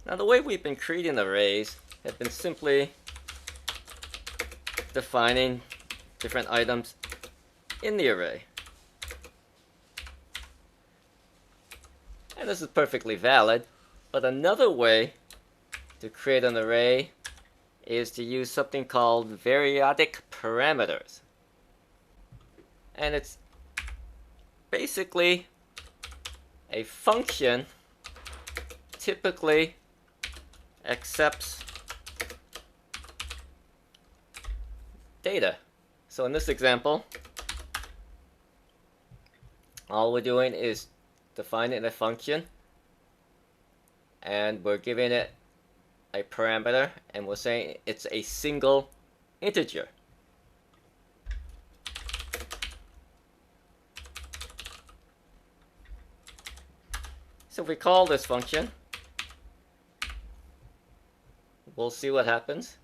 Now the way we've been creating arrays have been simply defining different items in the array. And this is perfectly valid, but another way to create an array is to use something called Variadic parameters. And it's basically a function typically accepts data. So in this example, all we're doing is defining a function, and we're giving it a parameter, and we're saying it's a single integer. So if we call this function, we'll see what happens.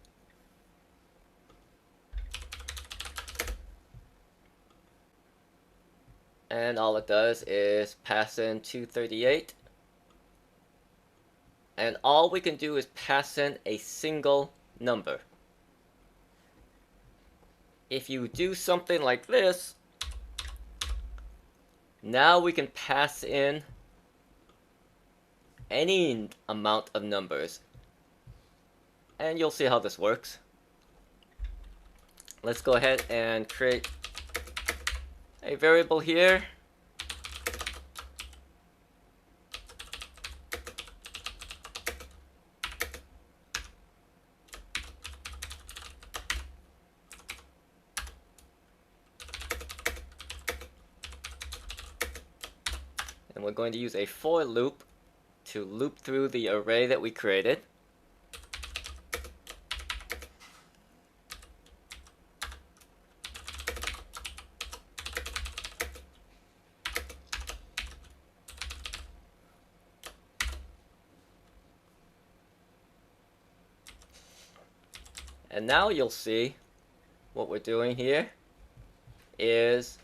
And all it does is pass in 238. And all we can do is pass in a single number. If you do something like this, now we can pass in any amount of numbers. And you'll see how this works. Let's go ahead and create a variable here. And we're going to use a for loop to loop through the array that we created. And now you'll see what we're doing here is,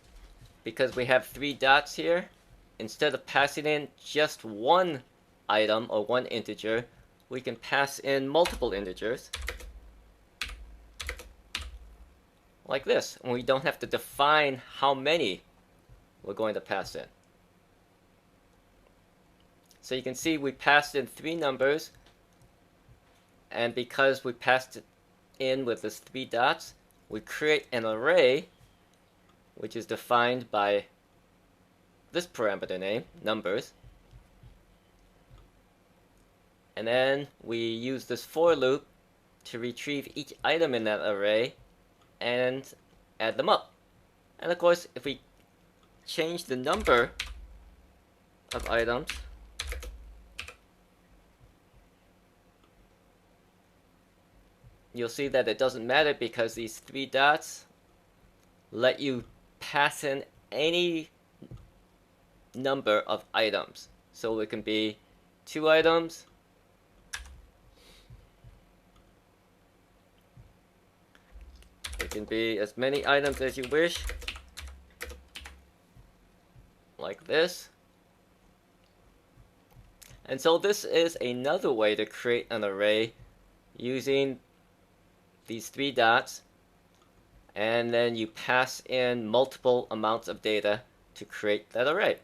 because we have 3 dots here, instead of passing in just one item or one integer, we can pass in multiple integers like this, and we don't have to define how many we're going to pass in. So you can see we passed in 3 numbers, and because we passed it in with this 3 dots, we create an array which is defined by this parameter name, numbers. And then we use this for loop to retrieve each item in that array and add them up. And of course, if we change the number of items, you'll see that it doesn't matter because these 3 dots let you pass in any number of items. So it can be 2 items, it can be as many items as you wish, like this. And so this is another way to create an array using these 3 dots, and then you pass in multiple amounts of data to create that array.